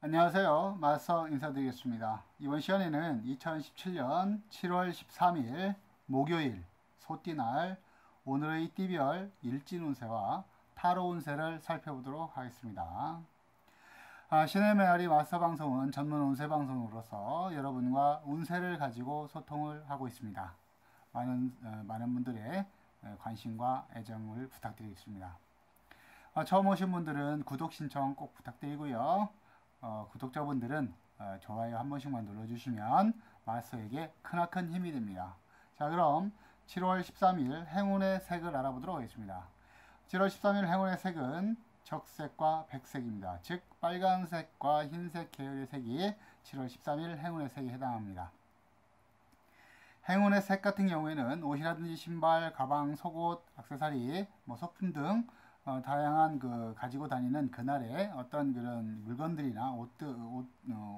안녕하세요. 마서 인사드리겠습니다. 이번 시간에는 2017년 7월 13일 목요일 소띠날 오늘의 띠별 일진운세와 타로운세를 살펴보도록 하겠습니다. 신의 메아리 마스터 방송은 전문 운세 방송으로서 여러분과 운세를 가지고 소통을 하고 있습니다. 많은 분들의 관심과 애정을 부탁드리겠습니다. 처음 오신 분들은 구독 신청 꼭 부탁드리고요. 구독자분들은 좋아요 한 번씩만 눌러주시면 마스터에게 크나큰 힘이 됩니다. 자, 그럼 7월 13일 행운의 색을 알아보도록 하겠습니다. 7월 13일 행운의 색은 적색과 백색입니다. 즉 빨간색과 흰색 계열의 색이 7월 13일 행운의 색에 해당합니다. 행운의 색 같은 경우에는 옷이라든지 신발, 가방, 속옷, 액세서리, 소품 등 다양한 가지고 다니는 그날의 어떤 그런 물건들이나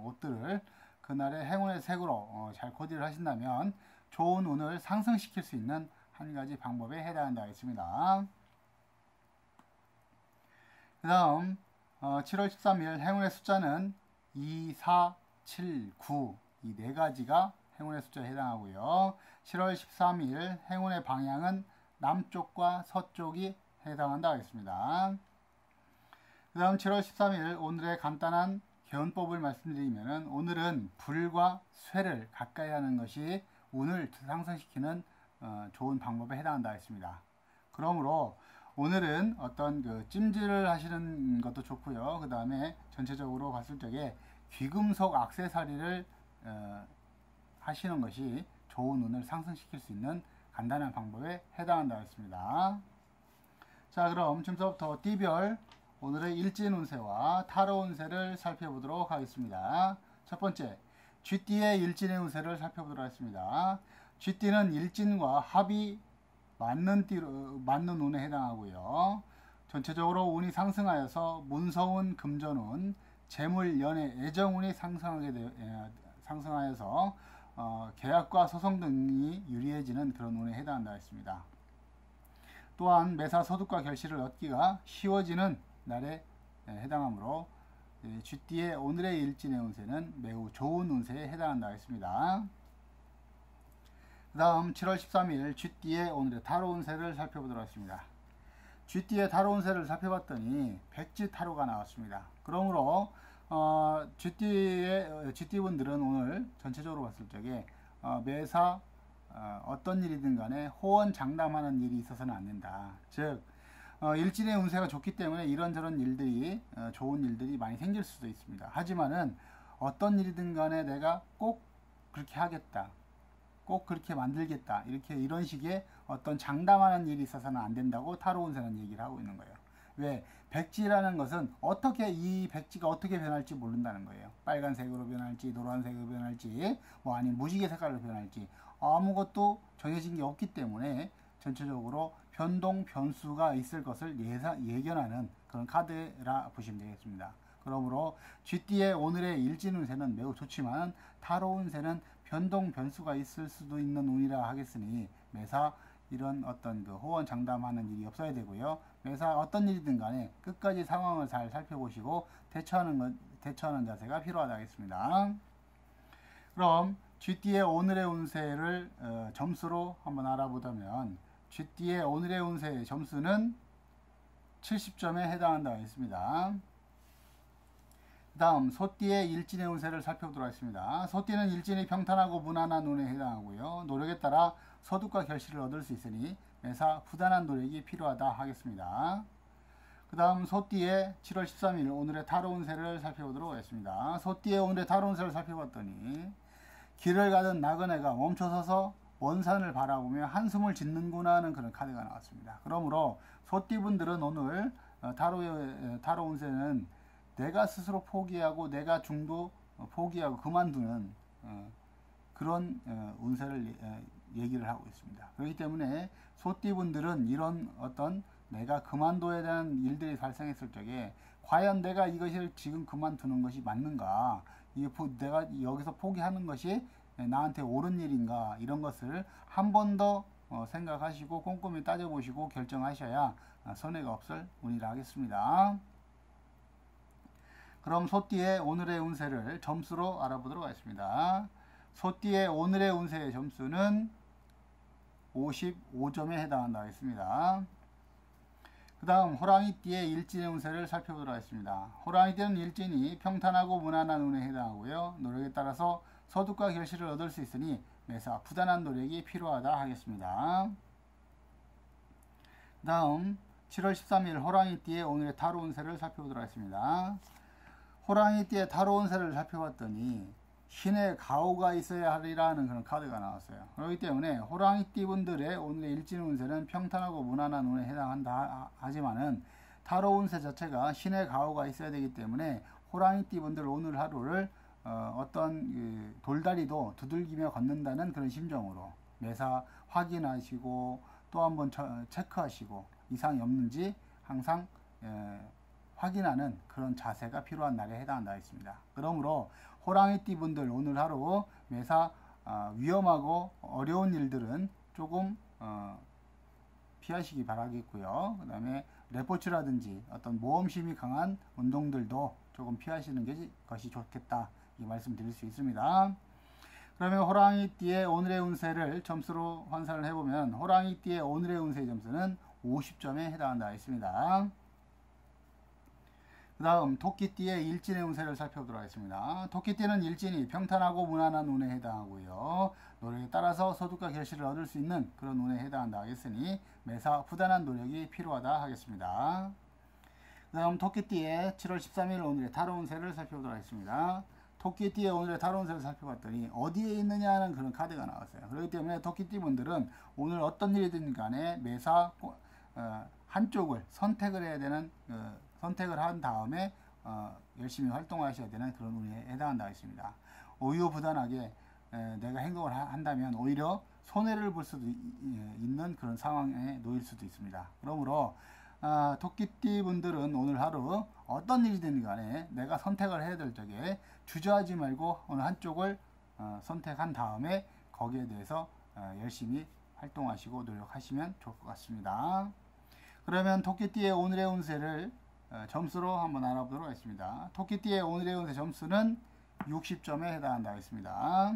옷들을 그날의 행운의 색으로 잘 코디를 하신다면 좋은 운을 상승시킬 수 있는 한 가지 방법에 해당한다 했습니다. 그 다음 7월 13일 행운의 숫자는 2, 4, 7, 9 이 네 가지가 행운의 숫자에 해당하고요. 7월 13일 행운의 방향은 남쪽과 서쪽이 해당한다 하겠습니다. 그 다음 7월 13일 오늘의 간단한 개운법을 말씀드리면 오늘은 불과 쇠를 가까이 하는 것이 운을 상승시키는 좋은 방법에 해당한다 했습니다. 그러므로 오늘은 어떤 찜질을 하시는 것도 좋고요. 그 다음에 전체적으로 봤을 적에 귀금속 액세서리를 하시는 것이 좋은 운을 상승시킬 수 있는 간단한 방법에 해당한다 했습니다. 자, 그럼 지금부터 띠별 오늘의 일진 운세와 타로 운세를 살펴보도록 하겠습니다. 첫 번째, 쥐띠의 일진의 운세를 살펴보도록 하겠습니다. 쥐띠는 일진과 합이 맞는 운에 해당하고요. 전체적으로 운이 상승하여서 문서운, 금전운, 재물, 연애, 애정운이 상승하여서 계약과 소송 등이 유리해지는 그런 운에 해당한다 했습니다. 또한 매사 소득과 결실을 얻기가 쉬워지는 날에 해당하므로 쥐띠의 오늘의 일진의 운세는 매우 좋은 운세에 해당한다 했습니다. 그 다음 7월 13일 쥐띠의 오늘의 타로 운세를 살펴보도록 하겠습니다. 쥐띠의 타로 운세를 살펴봤더니 백지 타로가 나왔습니다. 그러므로 쥐띠분들은 오늘 전체적으로 봤을 적에 매사 어떤 일이든 간에 호언장담하는 일이 있어서는 안 된다. 즉 일진의 운세가 좋기 때문에 이런저런 일들이 좋은 일들이 많이 생길 수도 있습니다. 하지만은 어떤 일이든 간에 내가 꼭 그렇게 하겠다, 꼭 그렇게 만들겠다, 이런 식의 어떤 장담하는 일이 있어서는 안 된다고 타로 운세는 얘기를 하고 있는 거예요. 왜? 백지라는 것은 이 백지가 어떻게 변할지 모른다는 거예요. 빨간색으로 변할지, 노란색으로 변할지, 아니면 무지개 색깔로 변할지 아무것도 정해진 게 없기 때문에 전체적으로 변수가 있을 것을 예견하는 그런 카드라 보시면 되겠습니다. 그러므로 쥐띠의 오늘의 일진 운세는 매우 좋지만 타로 운세는 변수가 있을 수도 있는 운이라 하겠으니 매사 이런 어떤 호언 장담하는 일이 없어야 되고요. 매사 어떤 일이든 간에 끝까지 상황을 잘 살펴보시고 대처하는 자세가 필요하다 하겠습니다. 그럼 쥐띠의 오늘의 운세를 점수로 한번 알아보자면 쥐띠의 오늘의 운세의 점수는 70점에 해당한다 하겠습니다. 그 다음 소띠의 일진의 운세를 살펴보도록 하겠습니다. 소띠는 일진이 평탄하고 무난한 운에 해당하고요. 노력에 따라 소득과 결실을 얻을 수 있으니 매사 부단한 노력이 필요하다 하겠습니다. 그 다음 소띠의 7월 13일 오늘의 타로 운세를 살펴보도록 하겠습니다. 소띠의 오늘의 타로 운세를 살펴봤더니 길을 가던 나그네가 멈춰서서 원산을 바라보며 한숨을 짓는구나 하는 그런 카드가 나왔습니다. 그러므로 소띠분들은 오늘 타로 운세는 내가 스스로 포기하고 내가 중도 포기하고 그만두는 그런 운세를 얘기를 하고 있습니다. 그렇기 때문에 소띠분들은 이런 어떤 내가 그만둬야 되는 일들이 발생했을 적에 과연 내가 이것을 지금 그만두는 것이 맞는가, 내가 여기서 포기하는 것이 나한테 옳은 일인가, 이런 것을 한 번 더 생각하시고 꼼꼼히 따져보시고 결정하셔야 손해가 없을 운이라 하겠습니다. 그럼 소띠의 오늘의 운세를 점수로 알아보도록 하겠습니다. 소띠의 오늘의 운세의 점수는 55점에 해당한다 하겠습니다. 그 다음 호랑이띠의 일진의 운세를 살펴보도록 하겠습니다. 호랑이띠는 일진이 평탄하고 무난한 운에 해당하고요. 노력에 따라서 소득과 결실을 얻을 수 있으니 매사 부단한 노력이 필요하다 하겠습니다. 그 다음 7월 13일 호랑이띠의 오늘의 타로 운세를 살펴보도록 하겠습니다. 호랑이띠의 타로 운세를 살펴봤더니 신의 가호가 있어야 하리라는 그런 카드가 나왔어요. 그렇기 때문에 호랑이띠 분들의 오늘의 일진 운세는 평탄하고 무난한 운에 해당한다 하지만은 타로 운세 자체가 신의 가호가 있어야 되기 때문에 호랑이띠 분들 오늘 하루를 어떤 돌다리도 두들기며 걷는다는 그런 심정으로 매사 확인하시고 또 한번 체크하시고 이상이 없는지 항상 확인하는 그런 자세가 필요한 날에 해당한다 했습니다. 그러므로 호랑이띠 분들 오늘 하루 매사 위험하고 어려운 일들은 조금 피하시기 바라겠고요. 그 다음에 레포츠라든지 어떤 모험심이 강한 운동들도 조금 피하시는 것이 좋겠다 이 말씀 드릴 수 있습니다. 그러면 호랑이띠의 오늘의 운세를 점수로 환산을 해보면 호랑이띠의 오늘의 운세의 점수는 50점에 해당한다 했습니다. 그 다음 토끼띠의 일진의 운세를 살펴보도록 하겠습니다. 토끼띠는 일진이 평탄하고 무난한 운에 해당하고요. 노력에 따라서 소득과 결실을 얻을 수 있는 그런 운에 해당한다 하겠으니 매사 부단한 노력이 필요하다 하겠습니다. 그 다음 토끼띠의 7월 13일 오늘의 타로 운세를 살펴보도록 하겠습니다. 토끼띠의 오늘의 타로 운세를 살펴봤더니 어디에 있느냐 하는 그런 카드가 나왔어요. 그렇기 때문에 토끼띠 분들은 오늘 어떤 일이든 간에 매사 한쪽을 선택을 해야 되는 선택을 한 다음에 열심히 활동하셔야 되는 그런 운에 해당한다 했습니다. 우유부단하게 내가 행동을 한다면 오히려 손해를 볼 수도 있는 그런 상황에 놓일 수도 있습니다. 그러므로 토끼띠 분들은 오늘 하루 어떤 일이든 간에 내가 선택을 해야 될 적에 주저하지 말고 어느 한쪽을 선택한 다음에 거기에 대해서 열심히 활동하시고 노력하시면 좋을 것 같습니다. 그러면 토끼띠의 오늘의 운세를 점수로 한번 알아보도록 하겠습니다. 토끼띠의 오늘의 운세 점수는 60점에 해당한다 하겠습니다.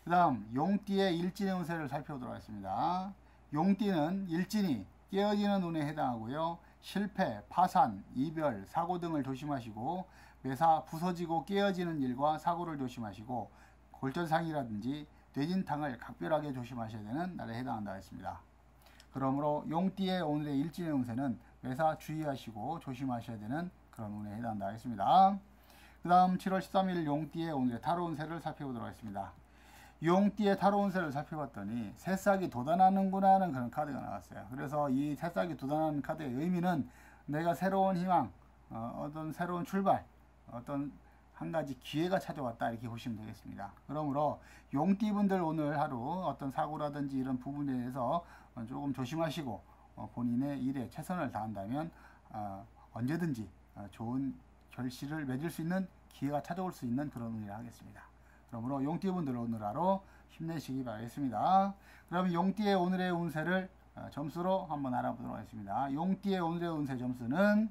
그 다음 용띠의 일진의 운세를 살펴보도록 하겠습니다. 용띠는 일진이 깨어지는 운에 해당하고요. 실패, 파산, 이별, 사고 등을 조심하시고 매사 부서지고 깨어지는 일과 사고를 조심하시고 골절상이라든지 뇌진탕을 각별하게 조심하셔야 되는 날에 해당한다 했습니다. 그러므로 용띠의 오늘의 일진의 운세는 매사 주의하시고 조심하셔야 되는 그런 운에 해당한다 했습니다. 그 다음 7월 13일 용띠의 오늘의 타로 운세를 살펴보도록 하겠습니다. 용띠의 타로 운세를 살펴봤더니 새싹이 돋아나는구나 하는 그런 카드가 나왔어요. 그래서 이 새싹이 돋아나는 카드의 의미는 내가 새로운 희망, 어떤 새로운 출발, 어떤 한 가지 기회가 찾아왔다 이렇게 보시면 되겠습니다. 그러므로 용띠 분들 오늘 하루 어떤 사고라든지 이런 부분에 대해서 조금 조심하시고 본인의 일에 최선을 다한다면 언제든지 좋은 결실을 맺을 수 있는 기회가 찾아올 수 있는 그런 운이라 하겠습니다. 그러므로 용띠 분들 오늘 하루 힘내시기 바라겠습니다. 그럼 용띠의 오늘의 운세를 점수로 한번 알아보도록 하겠습니다. 용띠의 오늘의 운세 점수는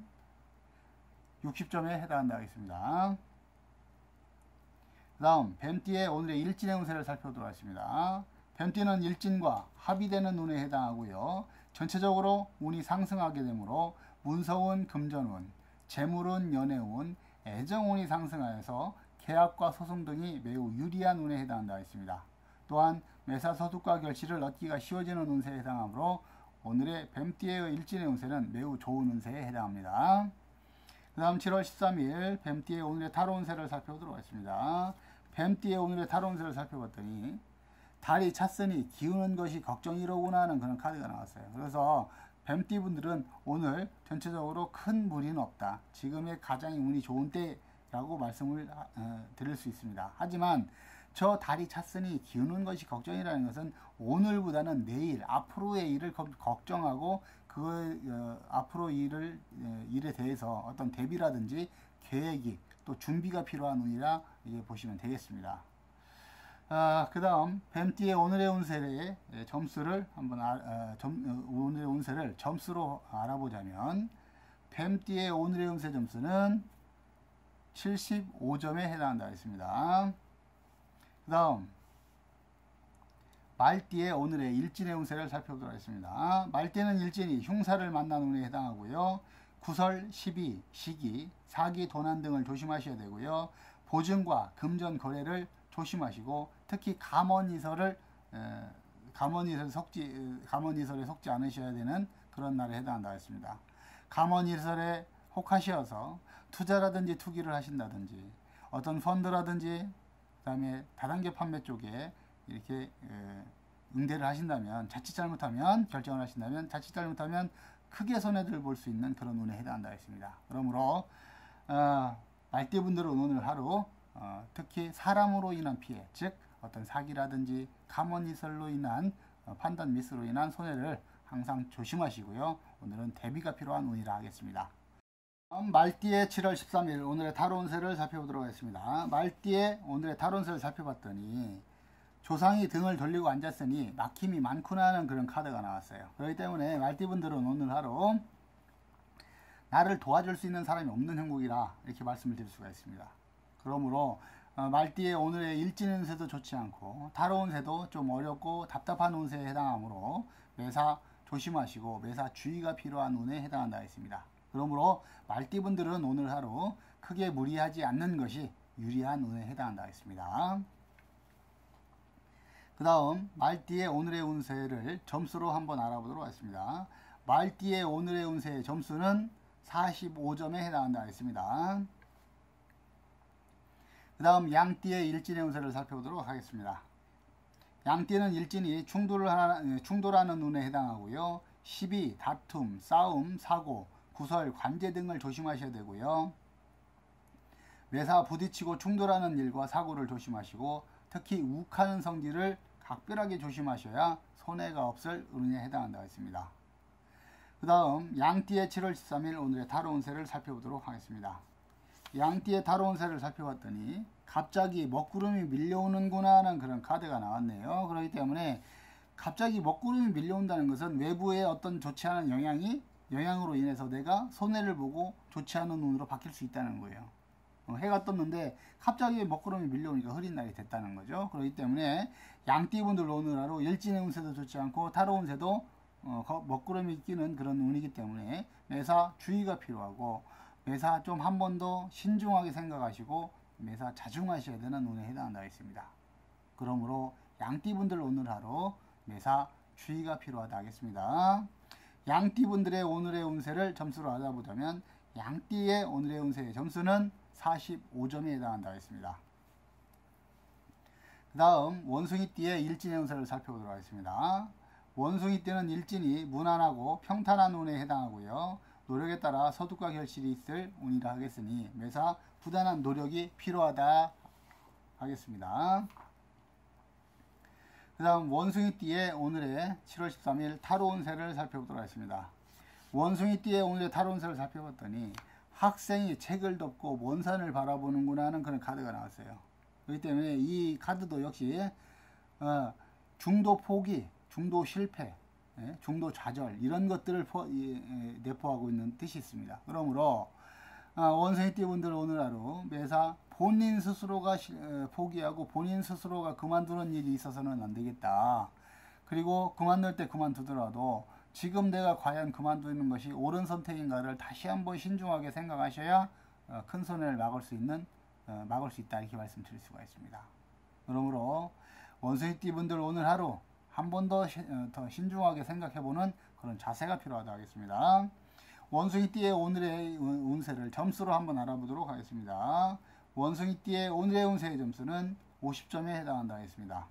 60점에 해당한다 하겠습니다. 그 다음 뱀띠의 오늘의 일진의 운세를 살펴보도록 하겠습니다. 뱀띠는 일진과 합의되는 운에 해당하고요. 전체적으로 운이 상승하게 되므로 문서운 금전운, 재물운 연애운, 애정운이 상승하여서 계약과 소송 등이 매우 유리한 운에 해당한다 했습니다. 또한 매사 소득과 결실을 얻기가 쉬워지는 운세에 해당하므로 오늘의 뱀띠의 일진의 운세는 매우 좋은 운세에 해당합니다. 그 다음 7월 13일 뱀띠의 오늘의 타로 운세를 살펴보도록 하겠습니다. 뱀띠의 오늘의 타로 운세를 살펴봤더니 달이 찼으니 기우는 것이 걱정이로구나 하는 그런 카드가 나왔어요. 그래서 뱀띠 분들은 오늘 전체적으로 큰 무리는 없다. 지금의 가장 운이 좋은 때라고 말씀을 드릴 수 있습니다. 하지만 저 달이 찼으니 기우는 것이 걱정이라는 것은 오늘보다는 내일, 앞으로의 일을 걱정하고 그 앞으로 일에 대해서 어떤 대비라든지 계획이 또 준비가 필요한 운이라 이제 보시면 되겠습니다. 그 다음 뱀띠의 오늘의 운세의 점수를 한번 오늘의 운세를 점수로 알아보자면 뱀띠의 오늘의 운세 점수는 75점에 해당한다 했습니다. 그 다음 말띠의 오늘의 일진의 운세를 살펴보도록 하겠습니다. 말띠는 일진이 흉사를 만난 운에 해당하고요. 구설, 시비, 시기, 사기, 도난 등을 조심하셔야 되고요. 보증과 금전 거래를 조심하시고 특히 감언이설에 속지 않으셔야 되는 그런 날에 해당한다 했습니다. 감언이설에 혹하시어서 투자라든지 투기를 하신다든지 어떤 펀드라든지 그다음에 다단계 판매 쪽에 이렇게 응대를 하신다면 자칫 잘못하면 결정을 하신다면 자칫 잘못하면 크게 손해를 볼 수 있는 그런 운에 해당한다 했습니다. 그러므로 말띠분들은 오늘 하루 특히 사람으로 인한 피해, 즉 어떤 사기라든지 감언이설로 인한 판단 미스로 인한 손해를 항상 조심하시고요. 오늘은 대비가 필요한 운이라 하겠습니다. 말띠의 7월 13일 오늘의 타로 운세를 살펴보도록 하겠습니다. 말띠의 오늘의 타로 운세를 살펴봤더니 조상이 등을 돌리고 앉았으니 막힘이 많구나 하는 그런 카드가 나왔어요. 그렇기 때문에 말띠분들은 오늘 하루 나를 도와줄 수 있는 사람이 없는 형국이라 이렇게 말씀을 드릴 수가 있습니다. 그러므로 말띠의 오늘의 일진 운세도 좋지 않고 타로 운세도 좀 어렵고 답답한 운세에 해당하므로 매사 조심하시고 매사 주의가 필요한 운에 해당한다 했습니다. 그러므로 말띠분들은 오늘 하루 크게 무리하지 않는 것이 유리한 운에 해당한다 했습니다. 그 다음 말띠의 오늘의 운세를 점수로 한번 알아보도록 하겠습니다. 말띠의 오늘의 운세의 점수는 45점에 해당한다 했습니다. 그 다음 양띠의 일진의 운세를 살펴보도록 하겠습니다. 양띠는 일진이 충돌하는 운에 해당하고요. 시비, 다툼, 싸움, 사고, 구설, 관제 등을 조심하셔야 되고요. 매사 부딪히고 충돌하는 일과 사고를 조심하시고 특히 욱하는 성질을 각별하게 조심하셔야 손해가 없을 운에 해당한다 했습니다. 그 다음 양띠의 7월 13일 오늘의 타로 운세를 살펴보도록 하겠습니다. 양띠의 타로 운세를 살펴봤더니 갑자기 먹구름이 밀려오는구나 하는 그런 카드가 나왔네요. 그렇기 때문에 갑자기 먹구름이 밀려온다는 것은 외부의 어떤 좋지 않은 영향으로 인해서 내가 손해를 보고 좋지 않은 운으로 바뀔 수 있다는 거예요. 해가 떴는데 갑자기 먹구름이 밀려오니까 흐린 날이 됐다는 거죠. 그렇기 때문에 양띠분들 오늘 하루 일진의 운세도 좋지 않고 타로 운세도 먹구름이 끼는 그런 운이기 때문에 매사 주의가 필요하고 매사 좀 한 번 더 신중하게 생각하시고 매사 자중하셔야 되는 운에 해당한다 했습니다. 그러므로 양띠분들 오늘 하루 매사 주의가 필요하다 하겠습니다. 양띠분들의 오늘의 운세를 점수로 알아보자면 양띠의 오늘의 운세의 점수는 45점에 해당한다 했습니다. 그 다음 원숭이띠의 일진의 운세를 살펴보도록 하겠습니다. 원숭이띠는 일진이 무난하고 평탄한 운에 해당하고요. 노력에 따라 소득과 결실이 있을 운이라 하겠으니 매사 부단한 노력이 필요하다 하겠습니다. 그 다음 원숭이띠의 오늘의 7월 13일 타로 운세를 살펴보도록 하겠습니다. 원숭이띠의 오늘의 타로 운세를 살펴봤더니 학생이 책을 덮고 먼 산을 바라보는구나 하는 그런 카드가 나왔어요. 그렇기 때문에 이 카드도 역시 중도 포기, 중도 실패, 중도 좌절 이런 것들을 내포하고 있는 뜻이 있습니다. 그러므로 원숭이띠 분들 오늘 하루 매사 본인 스스로가 포기하고 본인 스스로가 그만두는 일이 있어서는 안 되겠다. 그리고 그만둘 때 그만두더라도 지금 내가 과연 그만두는 것이 옳은 선택인가를 다시 한번 신중하게 생각하셔야 큰 손해를 막을 수 있다 이렇게 말씀드릴 수가 있습니다. 그러므로 원숭이띠 분들 오늘 하루 한 번 더 신중하게 생각해보는 그런 자세가 필요하다 하겠습니다. 원숭이띠의 오늘의 운세를 점수로 한번 알아보도록 하겠습니다. 원숭이띠의 오늘의 운세의 점수는 50점에 해당한다 하겠습니다.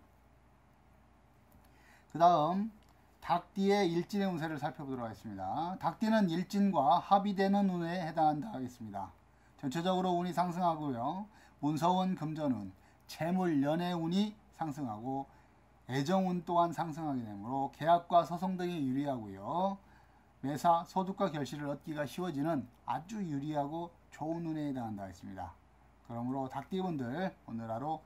그 다음 닭띠의 일진의 운세를 살펴보도록 하겠습니다. 닭띠는 일진과 합의되는 운에 해당한다 하겠습니다. 전체적으로 운이 상승하고요. 문서운 금전운, 재물 연애 운이 상승하고 애정운 또한 상승하게 되므로 계약과 소송 등이 유리하고요. 매사 소득과 결실을 얻기가 쉬워지는 아주 유리하고 좋은 운에 해당한다 했습니다. 그러므로 닭띠분들 오늘 하루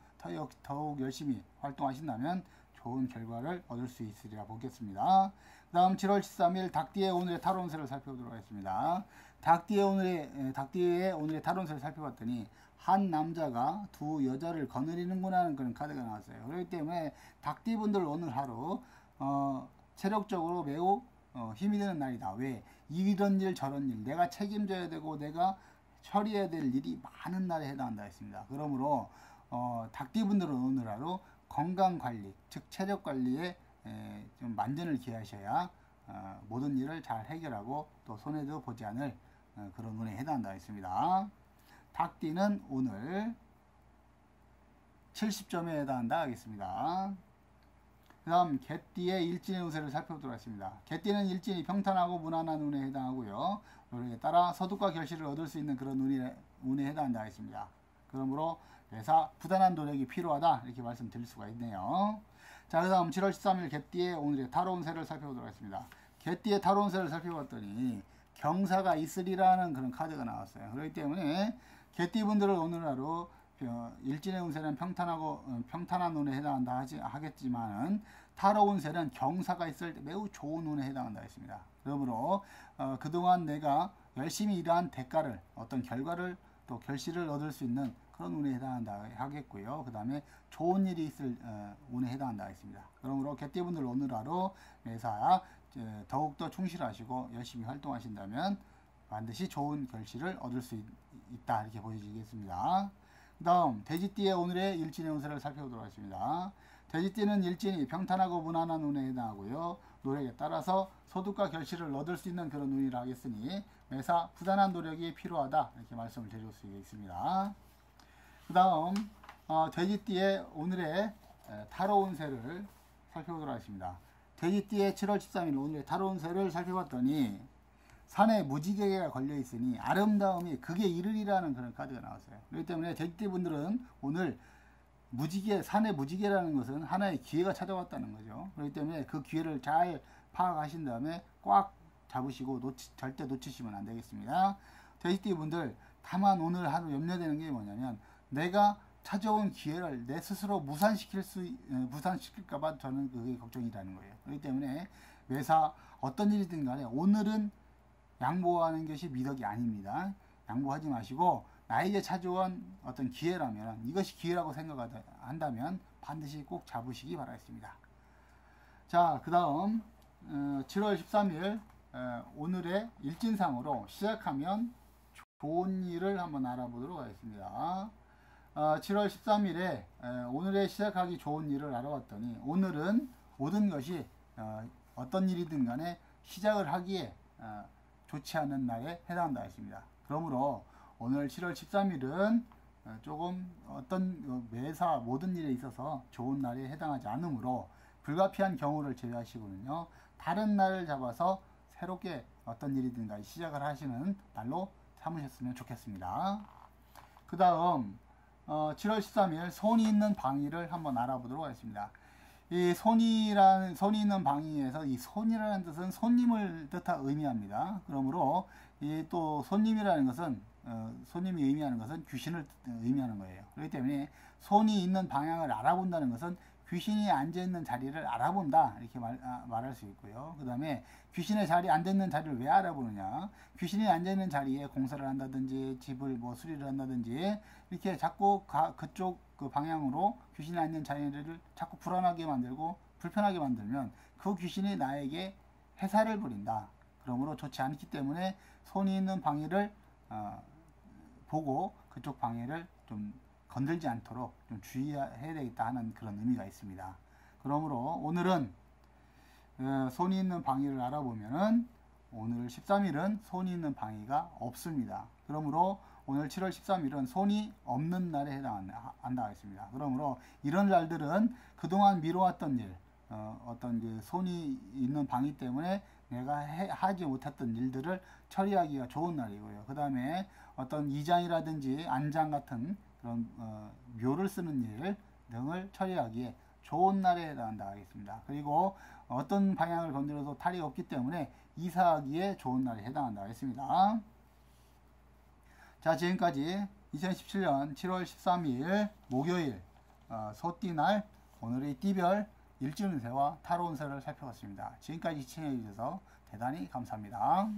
더욱 열심히 활동하신다면 좋은 결과를 얻을 수 있으리라 보겠습니다. 그 다음 7월 13일 닭띠의 오늘의 타로 운세를 살펴보도록 하겠습니다. 닭띠의 오늘의 타론세를 살펴봤더니 한 남자가 두 여자를 거느리는구나 하는 그런 카드가 나왔어요. 그렇기 때문에 닭띠분들 오늘 하루 체력적으로 매우 힘이 드는 날이다. 왜? 이런 일 저런 일 내가 책임져야 되고 내가 처리해야 될 일이 많은 날에 해당한다 했습니다. 그러므로 닭띠분들은 오늘 하루 건강관리, 즉 체력관리에 좀 만전을 기하셔야 모든 일을 잘 해결하고 또 손해도 보지 않을 그런 운에 해당한다 했습니다. 닭띠는 오늘 70점에 해당한다 하겠습니다. 그 다음 개띠의 일진의 운세를 살펴보도록 하겠습니다. 개띠는 일진이 평탄하고 무난한 운에 해당하고요. 여기에 따라 서둑과 결실을 얻을 수 있는 그런 운에 해당한다 하겠습니다. 그러므로 매사 부단한 노력이 필요하다 이렇게 말씀드릴 수가 있네요. 자, 그 다음 7월 13일 개띠의 오늘의 타로 운세를 살펴보도록 하겠습니다. 개띠의 타로 운세를 살펴봤더니 경사가 있으리라는 그런 카드가 나왔어요. 그렇기 때문에 개띠분들은 오늘 하루 일진의 운세는 평탄한 운에 해당한다 하겠지만은 타로 운세는 경사가 있을 때 매우 좋은 운에 해당한다 했습니다. 그러므로 그동안 내가 열심히 일한 대가를 어떤 결과를 또 결실을 얻을 수 있는 그런 운에 해당한다 하겠고요. 그 다음에 좋은 일이 있을 운에 해당한다 했습니다. 그러므로 개띠분들 오늘 하루 매사 더욱더 충실하시고 열심히 활동하신다면 반드시 좋은 결실을 얻을 수 있다 이렇게 보여지겠습니다. 그 다음 돼지띠의 오늘의 일진의 운세를 살펴보도록 하겠습니다. 돼지띠는 일진이 평탄하고 무난한 운에 해당하고요. 노력에 따라서 소득과 결실을 얻을 수 있는 그런 운이라 하겠으니 매사 부단한 노력이 필요하다 이렇게 말씀을 드릴 수 있습니다. 그 다음 돼지띠의 오늘의 타로 운세를 살펴보도록 하겠습니다. 돼지띠의 7월 13일 오늘의 타로 운세를 살펴봤더니 산에 무지개가 걸려 있으니 아름다움이 극에 이르리라는 그런 카드가 나왔어요. 그렇기 때문에 돼지띠 분들은 오늘 산의 무지개라는 것은 하나의 기회가 찾아왔다는 거죠. 그렇기 때문에 그 기회를 잘 파악하신 다음에 꽉 잡으시고 절대 놓치시면 안 되겠습니다. 돼지띠 분들 다만 오늘 하루 염려되는 게 뭐냐면 내가 찾아온 기회를 내 스스로 무산시킬까봐 저는 그게 걱정이라는 거예요. 그렇기 때문에 매사 어떤 일이든 간에 오늘은 양보하는 것이 미덕이 아닙니다. 양보하지 마시고 나에게 찾아온 어떤 기회라면 이것이 기회라고 생각한다면 반드시 꼭 잡으시기 바라겠습니다. 자, 그 다음 7월 13일 오늘의 일진상으로 시작하면 좋은 일을 한번 알아보도록 하겠습니다. 7월 13일에 오늘의 시작하기 좋은 일을 알아봤더니 오늘은 모든 것이 어떤 일이든 간에 시작을 하기에 좋지 않은 날에 해당한다 했습니다. 그러므로 오늘 7월 13일은 조금 어떤 매사 모든 일에 있어서 좋은 날에 해당하지 않으므로 불가피한 경우를 제외하시고는요. 다른 날을 잡아서 새롭게 어떤 일이든 간에 시작을 하시는 날로 삼으셨으면 좋겠습니다. 그 다음 7월 13일 손이 있는 방위를 한번 알아보도록 하겠습니다. 이 손이 있는 방위에서 이 손이라는 뜻은 손님을 의미합니다. 그러므로 이 또 손님이라는 것은 손님이 의미하는 것은 귀신을 의미하는 거예요. 그렇기 때문에 손이 있는 방향을 알아본다는 것은 귀신이 앉아있는 자리를 알아본다 이렇게 말할 수 있고요. 그 다음에 귀신의 앉아있는 자리를 왜 알아보느냐, 귀신이 앉아있는 자리에 공사를 한다든지 집을 수리를 한다든지 이렇게 자꾸 그쪽 그 방향으로 귀신이 앉는 자리를 자꾸 불안하게 만들고 불편하게 만들면 그 귀신이 나에게 해사를 부린다. 그러므로 좋지 않기 때문에 손이 있는 방위를 보고 그쪽 방해를 좀 건들지 않도록 좀 주의해야 되겠다 하는 그런 의미가 있습니다. 그러므로 오늘은 손이 있는 방위를 알아보면은 오늘 13일은 손이 있는 방위가 없습니다. 그러므로 오늘 7월 13일은 손이 없는 날에 해당한다 하겠습니다. 그러므로 이런 날들은 그동안 미뤄왔던 일, 어떤 그 손이 있는 방위 때문에 내가 하지 못했던 일들을 처리하기가 좋은 날이고요. 그 다음에 어떤 이장이라든지 안장 같은 그런 묘를 쓰는 일 등을 처리하기에 좋은 날에 해당한다 하겠습니다. 그리고 어떤 방향을 건드려도 탈이 없기 때문에 이사하기에 좋은 날에 해당한다 하겠습니다. 자, 지금까지 2017년 7월 13일 목요일 소띠날 오늘의 띠별 일진운세와 타로운세를 살펴봤습니다. 지금까지 시청해 주셔서 대단히 감사합니다.